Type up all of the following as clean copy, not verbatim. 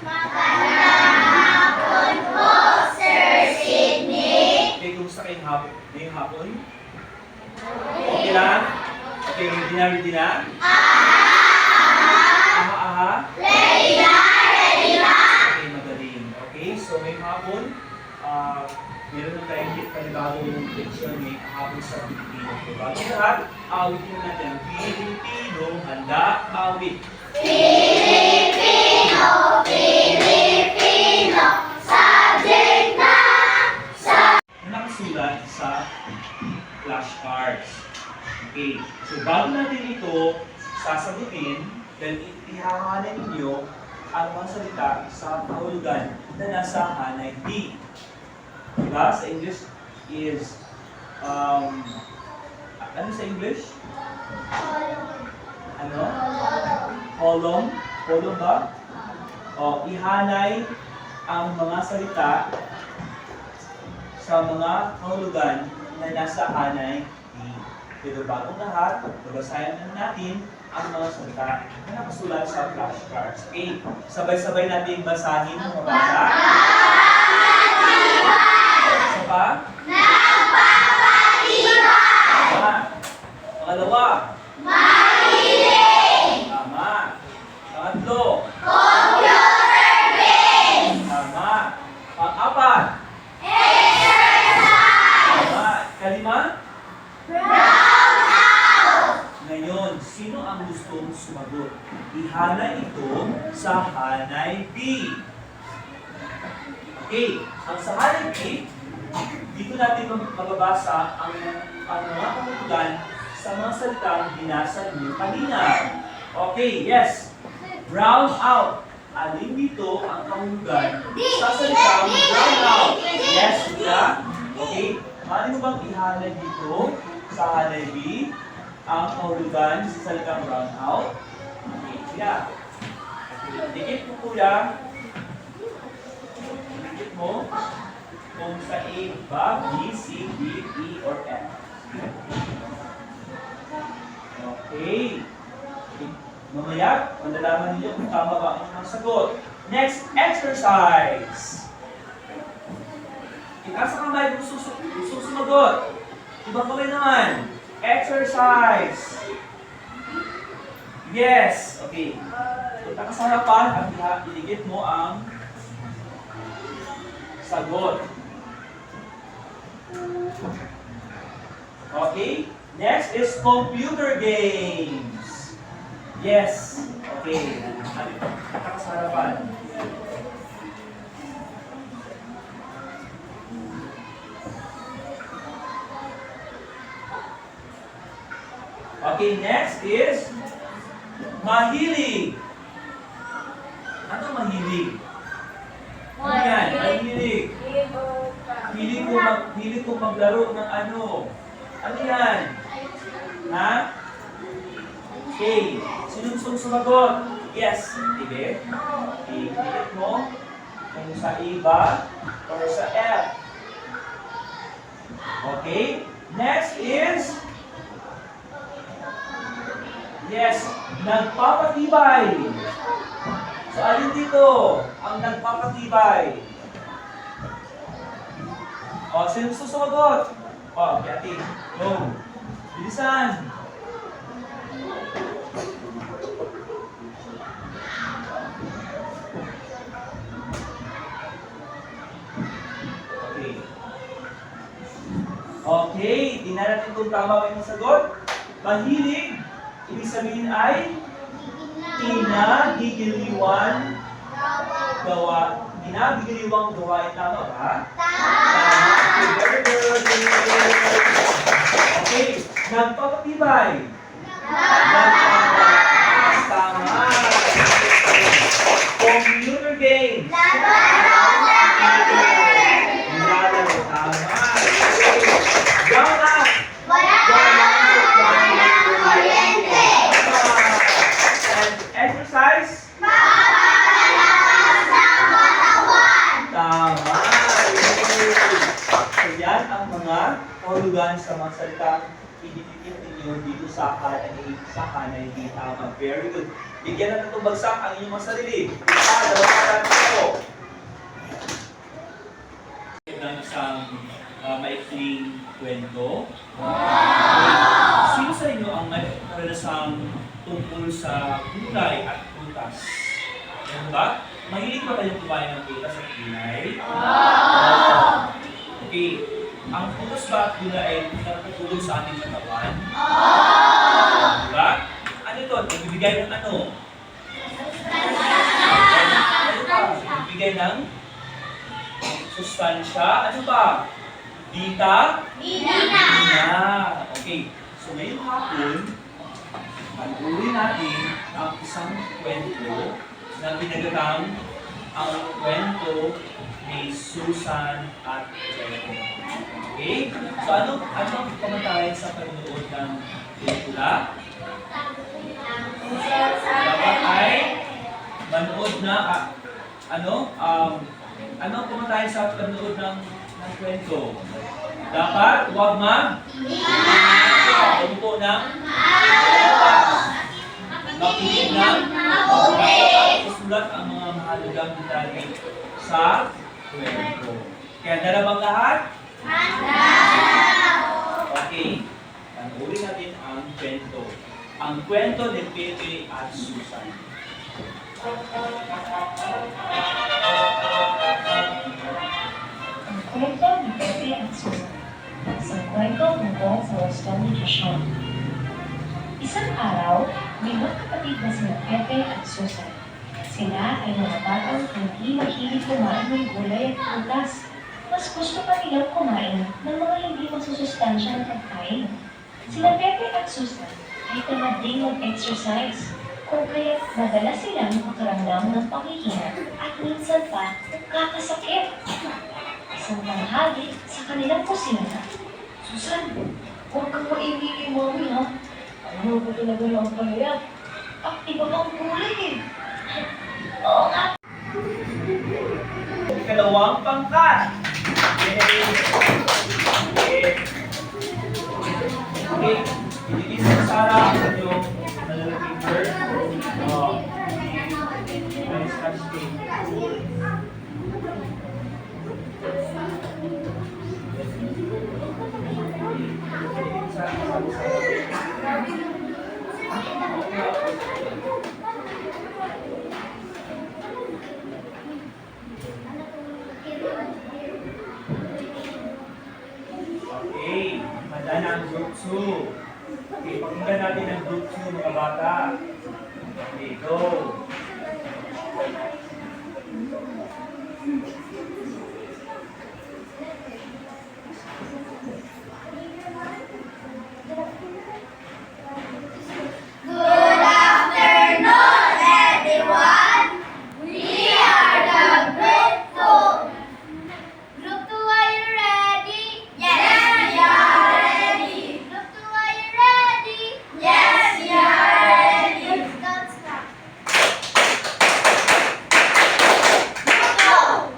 Magandang hapon po, Sir Sydney. Okay, kumusta kayong hapon? Ngayong hapon? Okay lang? Okay, ready na? Aha. Ready na. Okay, magaling. Okay, so ngayong hapon, meron na tayong panibagong leksyon ngayong hapon sa Pilipino. Okay, bago lahat, awitin natin ang Pilipino, handa, awit. Filipino, subject na Nakasulat sa flashcards. Okay, so bago natin ito sasagutin, then ihahanan ninyo ang mga salita sa kahulugan na nasa hanay D. Diba? Sa English is, ano sa English? Ano? Column? Column ba? O, ihanay ang mga salita sa mga kahulugan na nasa hanay D. Pero bagong lahat, babasahin na natin ang mga salita na nakasulat sa flashcards. Okay, sabay-sabay natin basahin mga bata. Isa pa? Tama. Pangalawa? Tama. Pangatlo? Tama. Pang-apat? Tama. Kalima? Ngayon, sino ang gustong sumagot? Ihanay ito sa hanay B. Okay, ang sa hanay B, dito natin mababasa ang mga kahulugan sa mga salitang binasa niyo kanina. Okay, yes. Brown out. Alin dito ang kahulugan sa salitang brown out? Yes, sila. Okay, maaari mo bang ihanay dito sa hanay B ang kahulugan sa salitang brown out? Okay, siya. Dikit mo kuya. Dikit mo kung sa A ba, B, C, D, E, or F. Okay. Mamaya, malalaman niyo kung tama ba ang inyong sagot. Next, exercise. Itaas ang kamay kung susumagot. Ibang kamay naman. Exercise. Yes. Okay. Punta ka sa harapan at iligit mo ang sagot. Okay. Next is computer games. Yes. Okay. Punta ka sa harapan. Okay, next is mahilig. Ano mahilig? Ano yan? Mahilig. Hilig ko maglaro ng ano? Ano yan? Ha? Okay. Sinong sumagot? Yes. Sige. I-click mo kung sa A ba or sa F. Okay. Next is yes, nagpapatibay. So, alin dito ang nagpapatibay? O, sino susumagot? O, Yati. Go. Bilisan. Okay. Okay, tingnan natin kung tama ba yung sagot. Mahilig. Ibig sabihin ay kinagigiliwang gawain. Tama ba? Tama. Very good. Okay. Nagpapatibay. Tama. Computer games. Lalaro. Tama. Brown out. Exercise? Tama. So yan ang mga kahulugan sa mga salitang ididikit ninyo dito sa hanay. Tama. Very good. Bigyan natin itong bagsak ang inyong mga sarili. Isa, dalawa, maikling kwento? Sino sa inyo ang may karelasang tungkol sa gulay at prutas? Ano ba? Mahilig ba kayong kumain ng prutas at gulay? Okay. Ang prutas ba at gulay ay nakatulong sa ating katawan? Diba? Ano ito? Nagbibigay ng ano? Nagbibigay ng sustansya. Ano ba? Dita? Dina. Okay. So ngayong hapon, pag-uwi natin ang isang kwento na pinagatang ang kwento ni Susan at Jericho. Okay? So ano ang pamatayan sa panonood ng pelikula? Dapat ay manood na ano ang pamatayan sa panonood ng kwento? Dapat huwag umupo ng makinig ng susulat ang mga mahalagang detalye sa kwento. Kaya handa na bang lahat? Okay. Panoorin natin ang kwento. Ang kwento ni Pepe at Susan. Ang kwento ni Pepe at Susan. Isang kwento tungkol sa wastong nutrisyon. Isang araw, may magkapatid na sina Pepe at Susan. Sila ay mga batang hindi mahilig kumain ng gulay at prutas. Mas gusto pa nilang kumain ng mga hindi masusustansya na pagkain. Sina Pepe at Susan ay tamad din mag-exercise, kung kaya't madalas silang makaramdam ng panghihina at minsan pa kakasakit. Isang tanghali sa kanilang kusina, Susan, huwag kang maingay kay Mami ha. Ano ba talaga na ang pahirap? At iba pang kulay eh. Oo nga. Ikalawang pangkat. Okay. Iligis sa Sara ang inyong malalaking bird. Nice touch game. Okay, handa na ang group 2. Okay, pakinggan natin ang group 2 mga bata. Okay, go! Good afternoon, everyone. We are the Group 2. Group 2, are you ready? Yes, we are ready. Group 2, are you ready? Yes, we are ready. Don't stop. Go!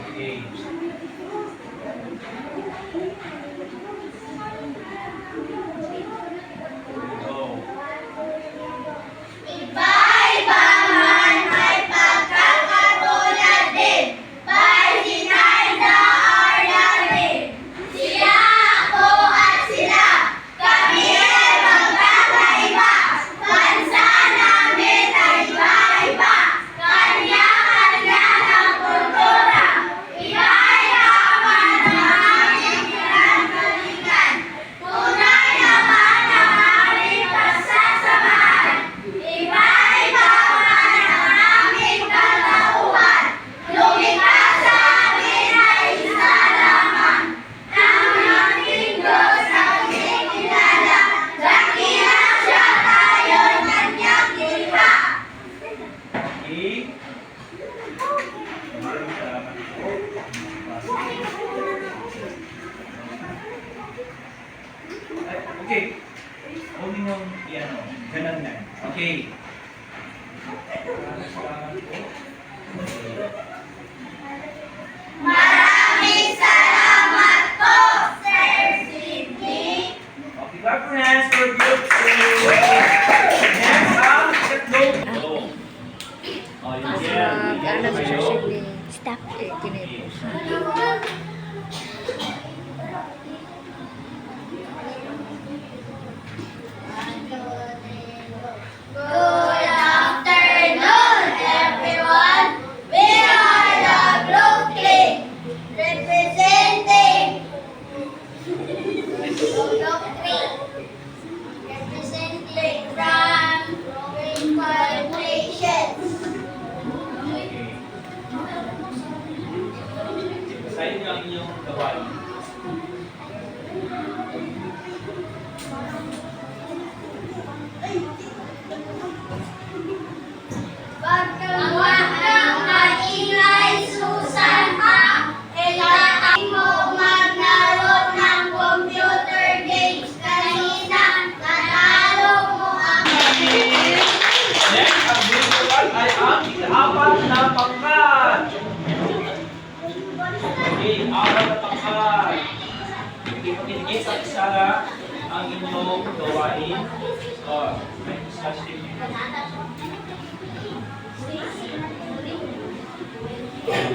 Okay. Go. Iba-iba man may pagkakatulad din. Pahinay na aralin. Sila ako at sila. Kami ay magkakaiba. Bansa namin ay iba-iba. Kanya-kanya ng kultura. Iba-iba man ang aming pinanggalingan. Tunay naman ang aming pagsasamahan. Iba-iba man ang aming kalauhan. Lumikha sa amin ay isa lamang. Ang ating Diyos ang ikinala. Dakila siya tayo'y kanyang likha. Okay. Maraming salamat po. Okay. Huwag niyong piano. Ganun yan. Okay. Maraming salamat po. Maraming salamat po, Sir Sidney. Okay, clap your hands for group 2. Next, ang tatlo. Go. mag-ano sa Kayo? social media. Stop eh, kinipos. Good afternoon, everyone. We are the Brooklyn, representing representing from grade 5 nations. Basahin niyo ang inyong gawain. Paggawa ng maingay, Susan, ilatay mo maglaro ng computer games kanina. Nanalo mo ang Next, ang virtual ay ang ika-apat na pangkat. Okay, apat na pangkat. Okay, pag-indicate sa isara ang inyong gawain. May discussion.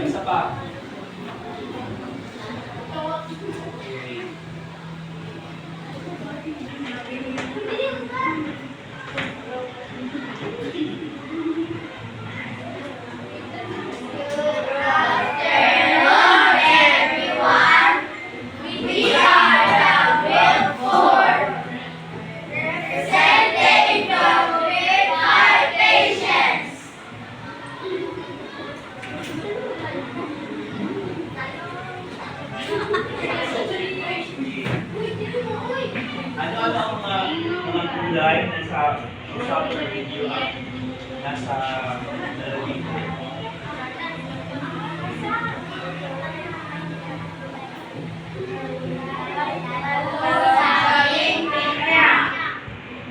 Isa pa. Okay. We are the grade 4, representing the grade 5 nations. Ano-ano ang mga kulay na sa video ang nasa nalalagay ko?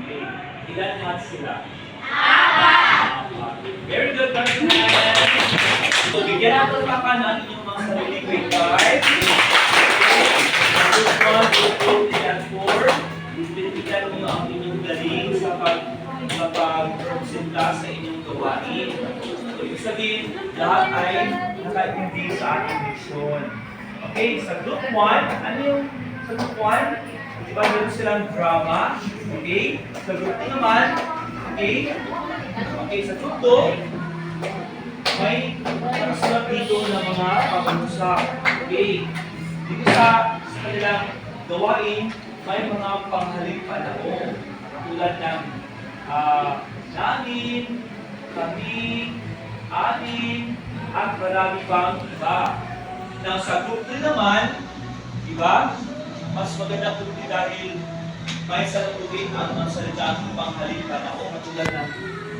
Okay. Ilan lahat sila? Very good, Darkman. So, bigyan natin ng pakanan inyong mga sarili grade 5. Group 1, Group 2, 3, and 4. Binibigyan niyo ang inyong galing sa pag-presenta sa inyong gawain. So, ibig sabihin, lahat ay nakaintindi sa ating leksyon. Okay, sa Group 1, ano yung sa Group 1? Di ba meron silang drama? Okay, sa Group 2 naman, okay, okay, sa Group 2, may nakasulap dito ng mga pag-usap. Okay, dito sa kanilang gawain, may mga panghalip panahon. Tulad ng namin, kami, amin, at marami pang iba. Now sa group 3 naman, di ba? Mas maganda po ito dahil may salubin ang mga salitang panghalip panahon. Tulad ng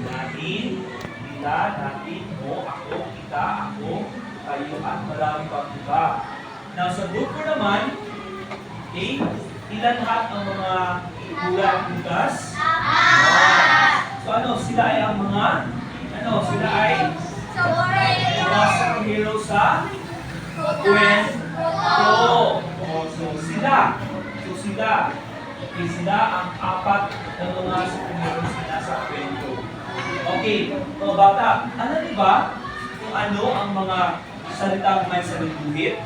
namin, nila, natin, mo, ako, kita, ako, kayo, at marami pang iba. Now sa group 4 naman, okay, ilan lahat ang mga kulang bukas? So ano, sila ay ang mga, sila ay mga superhero sa kwento. So sila, okay, sila ang apat ng mga superhero na nasa kwento. Okay, mga bata, ano ba kung ano ang mga salitang may salituhit?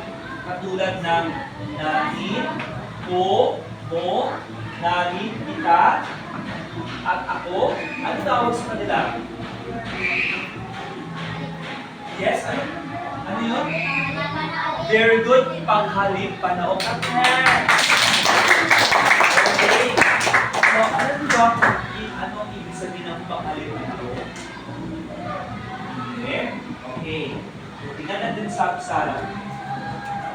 Katulad ng natin, ko, mo, namin, kita, at ako. Ano tawag sa kanila? Yes, ano yun? Very good, panghalip panahon. Okay. So, ano ba ano ang ibig sabihin ng panghalip panahon? Okay. So, tingnan natin sa sala.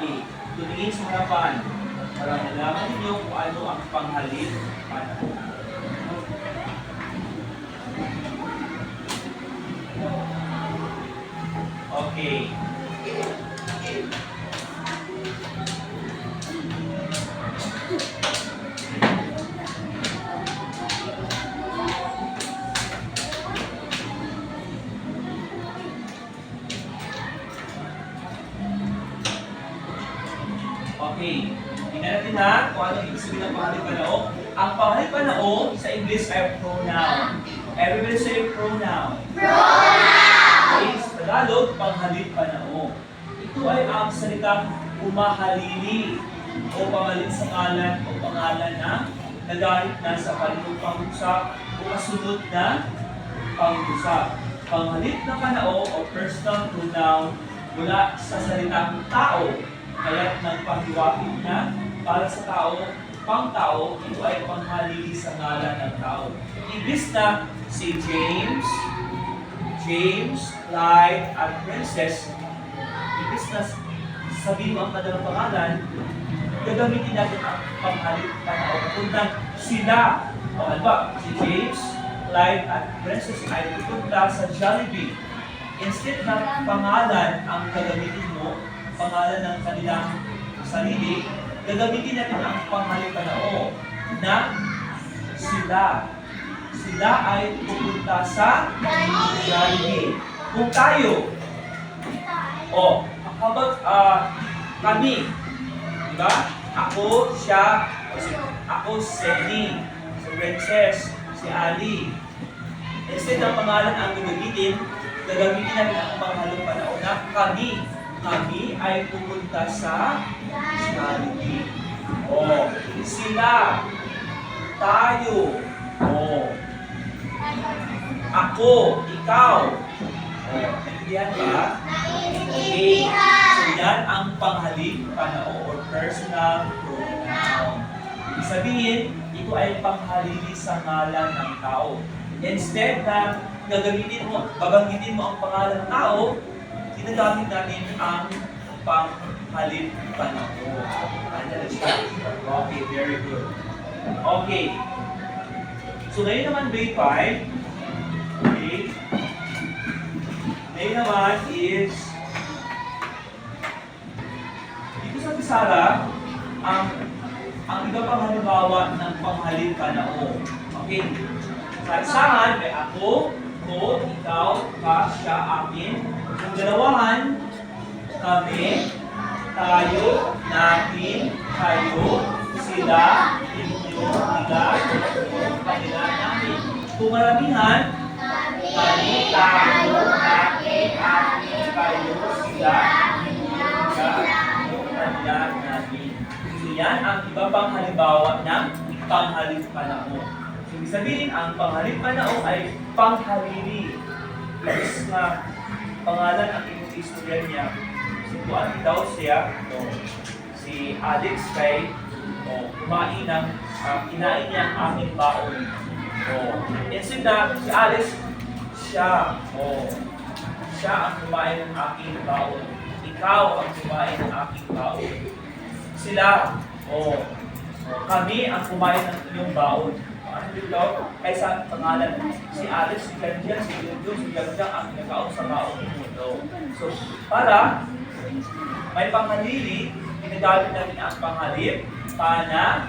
Okay. Tumingin sa harapan para malaman ninyo kung ano ang panghalip panahon. Okay. Okay. Tingnan natin ha kung ano ibig sabihin ng panghalip panahon. Ang panghalip panahon sa English ay pronoun. Everybody say pronoun. Pronoun. Okay. Tagalog, panghalip panao. Ito ay ang salitang umahalili o pamalit sa ngalan o pangalan na nagamit na sa panitong pangusap o kasunod na pangusap. Panghalip na panao o personal pronoun mula sa salitang tao, kaya't nagpahiwatig na para sa tao, pang-tao, ito ay panghalili sa ngalan ng tao. Ibig na si James, Clyde, at Princess, ibig na sabihin mo ang kanilang pangalan, gagamitin natin ang panghalip panao. Pupuntang sila, o alba, si James, Clyde, at Princess ay pupunta sa Jollibee. Instead na pangalan ang gagamitin mo, pangalan ng kanilang sarili, gagamitin natin ang panghalip panao na sila. Sila ay pupunta sa Jollibee. Kung tayo, how about kami? Diba? Ako, siya, ako, si Jenny, si Princess, si Ali. Instead ng pangalan ang gagamitin natin ang panghalip panao na kami. Kami ay pupunta sa Jollibee. Sila, tayo, ako, ikaw. Naintindihan ba? Okay. So yan ang panghalip panao or personal pronoun. Ibig sabihin, ito ay panghalili sa ngalan ng tao. Instead na babanggitin mo ang pangalan ng tao, ginagamit natin ang panghalip panao. Andyan siya. Okay, very good. Okay. So ngayon naman grade 5. Okay. Ngayon naman is dito sa Pisara ang iba pang halimbawa ng panghalip panao. Okay. Sa isahan may ako, ko, ikaw, ka, siya, akin. Yung dalawahan, kami, tayo, natin, kayo, sila, inyo, nila, kanila, namin. Kung maramihan, kami, tayo, natin, akin, kayo, sila, inyo, kanila, namin. So yan ang iba pang halimbawa ng panghalip panao. So ibig sabihin, ang panghalip panao ay panghalili. Ibig na pangalan ang inyong istorya niya. Kuan daw siya, si Alex kay kumain ng kinain niya ang aming baon. Instead na si Alex, siya ang kumain ng aking baon. Ikaw ang kumain ng aking baon. Sila, kami ang kumain ng inyong baon. Ano dito? Kaysa pangalan, si Alex, si Ganjan, si Jojo, si Ganjan ang nagkaon sa baon ng mundo. So, para may panghalili, ginagamit natin ang panghalip, pana,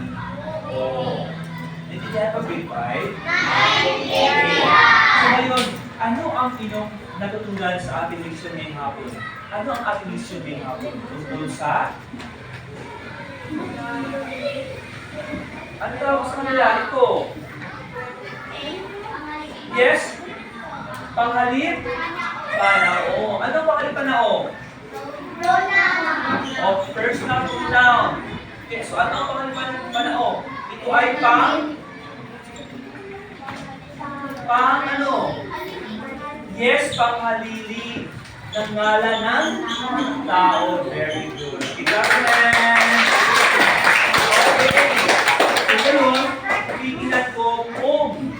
Naintindihan pa grade 5? So ngayon, ano ang inyong natutunan sa ating leksyon ngayong hapon? Ano ang ating leksyon ngayong hapon? Tungkol sa? Ano tawag sa kanila? Ito. Yes? Panghalip? Panao. Ano panghalip panao? Of personal pronoun. Okay, so ano ang panghalip panao? Ito ay ano? Yes, panghalili ng ngalan ng tao. Very good. Ikaw, okay. So ngayon, tigilan ko kung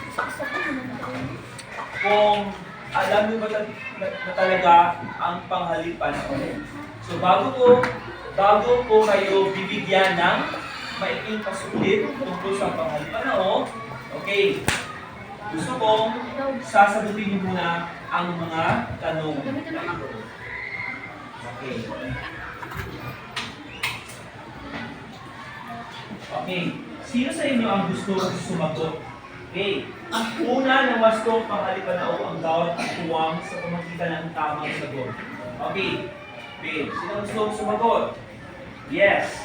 alam mo ba na talaga ang panghalip panao. So bago ko kayo bibigyan ng maiking pasulit tungkol sa panghalip panao, okay, gusto kong sasagutin niyo muna ang mga tanong. Okay. Okay. Sino sa inyo ang gusto sumagot? Okay. Ang una na wastong panghalip panao ang bawat tuwang sa pamagitan ng tamang sagot. Okay. Okay. Sino ang gusto sumagot? Yes.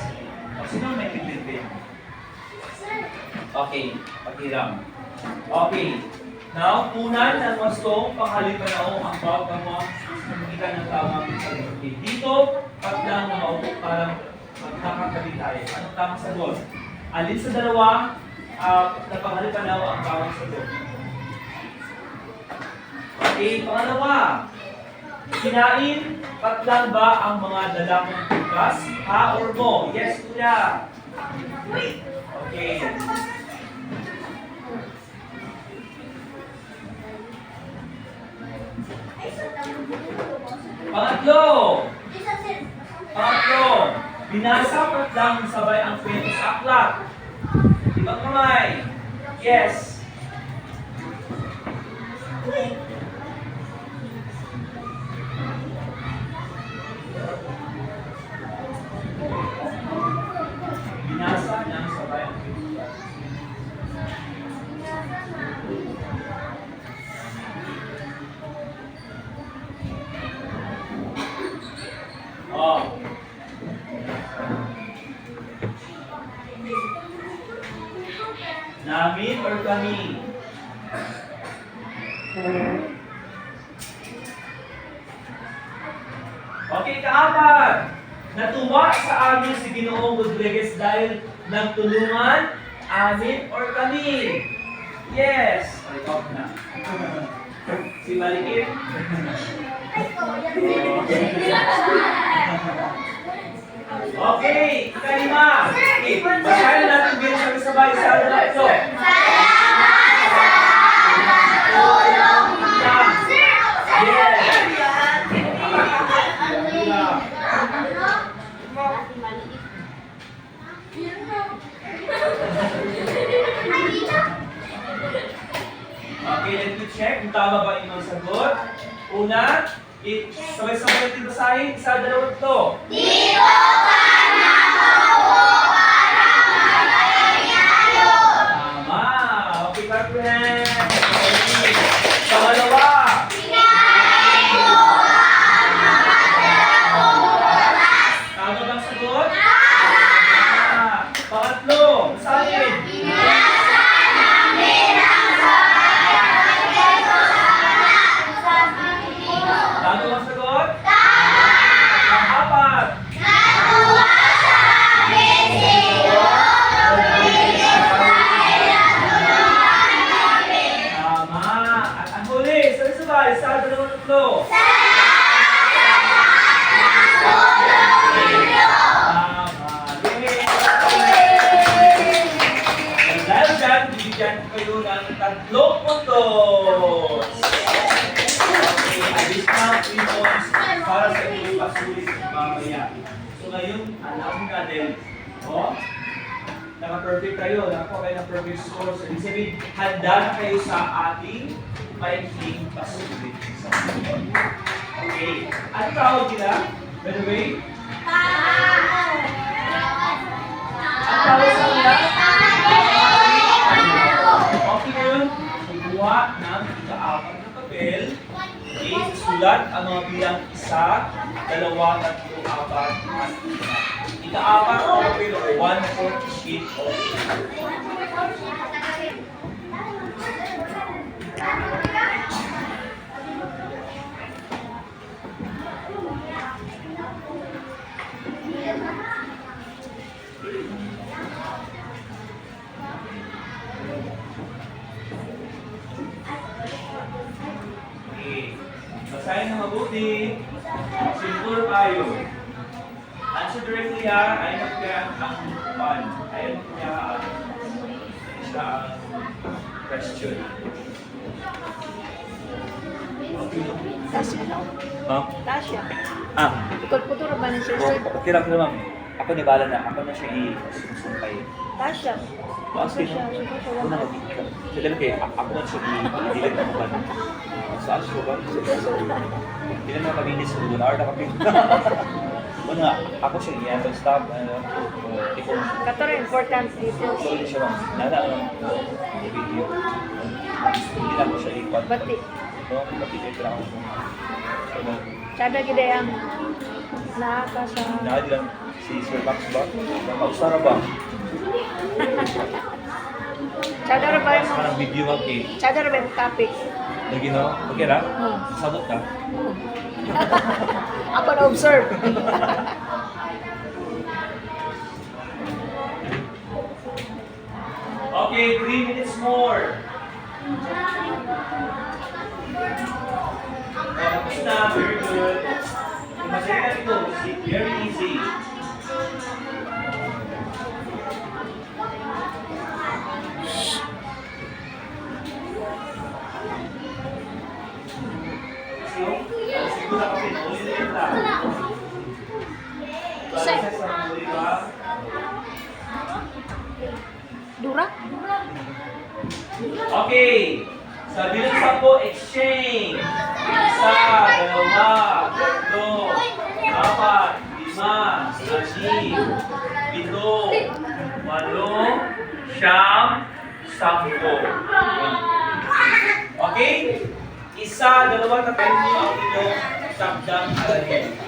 O sino may pipilitin? Okay. Paghiram. Okay. Now, punan ng wastong panghalipanao ang bawat mo makikita ng tamang sagot. Okay. Dito, pag lang nakaupo, parang magkakatabi tayo. Anong tamang sagot? Alin sa dalawa na panghalipanao ang bawat sagot? Okay, pangalawa. Kinain, patlang ba ang mga dalang bukas? Ha or mo? Yes, kuya. Okay. Pangatlo. Pangatlo. Binasa patlang sabay ang kwento sa aklat. Ibang kamay. Yes. Binasa ng sabay ang kwento. Oh. Namin or kami? Okay, kaapat. Natuwa sa amin si Ginoong Rodriguez dahil nagtulungan amin or kami? Yes. Ay, off na. Si Maliit. Okay, ikalima. Okay, basahin natin bilang sabay-sabay sa ano ito. Okay, let me check kung tama ba inyong sagot. Una, sabay-sabay natin basahin. Isa, dalawa, ito. Dito ka nakaupo para magpahingayo. Tama. Okay, perfect. Okay. Pangalawa. Sinain mo ang mga dalawang oras. Tama bang sagot? Tama. Pangatlo, basahin. Binasa namin ang sabay ang kwento sa aklat sa Pilipino. Tama bang sagot? Tama! Pang-apat. Natuwa sa amin si Ginoong Rodriguez dahil natulungan kami. Tama. At ang huli, sabay-sabay, isa, dalawa, tatlo. Tama. Yay! And dahil dyan, bibigyan ko kayo ng 3 puntos. Okay, additional 3 points para sa inyong pasulit mamaya. So ngayon, alam natin, naka-perfect kayo, nakakuha kayo ng perfect score. So ibig sabihin, handa na kayo sa ating maikling pasulit. Okay, ano tawag nila? By the way, ang tawag sa kanila? Okay ngayon, kukuha ng ika-apat na papel. Okay, sulat ang mga bilang 1, 2, 3, 4, 5. Ika-apat ang papel o 1/4 sheet of Okay. Basahin na mabuti. Simple tayo. Answer directly ha. Ayun kaya ang pan. Ayun kaya siya ang question. Okay. Tasya. Ma'am? Tasya. Ah. Ikot-puto ba ni Sir Sir? Okay lang ma'am. Ako ni bala na. Ako na siya i-sumpay. Tasya. Sige na. Ako na mag-ikot. Sige lang kayo. Ako na siya i-dilig na ba? Saan siya ba? Hindi na makabinis sa lunar na kami. Una, ako siya i-atong stop. Ikaw. Katoro important dito. So, hindi siya ma'am. Nada ang video. Hindi na ako siya ikot. Bati. No, pati ito lang ako. So, Sada gid ang naaka sa nada lang si Sir Max ba? Nakausara ba? Chadar ba yung Parang video mag Chadar ba yung topic? Lagi no? Okay ra? Hmm. Sabot ka? Ako na-observe. Okay, 3 minutes more. Tapos na, very good. Masaya ka ito. Very easy. Siguro ka pinulit lang. Balises sa muli ba? Dura? Okay. Sa bilang 10, exchange. 1, 2, 3, 4, 5, 6, 7, 8, 9, 10. Okay? 1, 2, tatlong niyo ang inyong sabdang alahin.